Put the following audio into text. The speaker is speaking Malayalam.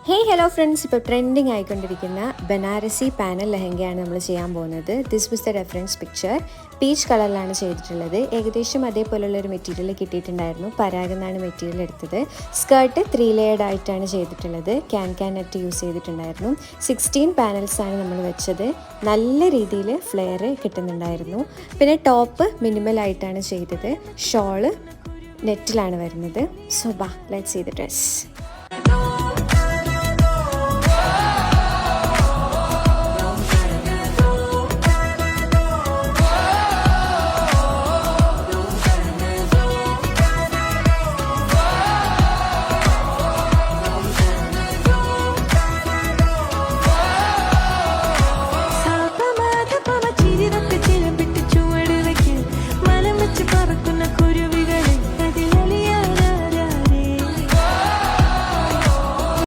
ഹലോ ഫ്രണ്ട്സ്, ഇപ്പോൾ ട്രെൻഡിങ് ആയിക്കൊണ്ടിരിക്കുന്ന ബനാറസി പാനൽ ലെഹങ്കയാണ് നമ്മൾ ചെയ്യാൻ പോകുന്നത്. This was the reference picture. Peach കളറിലാണ് ചെയ്തിട്ടുള്ളത്. ഏകദേശം അതേപോലുള്ളൊരു മെറ്റീരിയൽ കിട്ടിയിട്ടുണ്ടായിരുന്നു. പരാഗെന്നാണ് മെറ്റീരിയൽ എടുത്തത്. സ്കേർട്ട് 3 ലെയർഡ് ആയിട്ടാണ് ചെയ്തിട്ടുള്ളത്. ക്യാൻ നെറ്റ് യൂസ് ചെയ്തിട്ടുണ്ടായിരുന്നു. 16 പാനൽസാണ് നമ്മൾ വെച്ചത്. നല്ല രീതിയിൽ ഫ്ലെയർ കിട്ടുന്നുണ്ടായിരുന്നു. പിന്നെ ടോപ്പ് മിനിമൽ ആയിട്ടാണ് ചെയ്തത്. ഷോള് നെറ്റിലാണ് വരുന്നത്. So let's see the dress.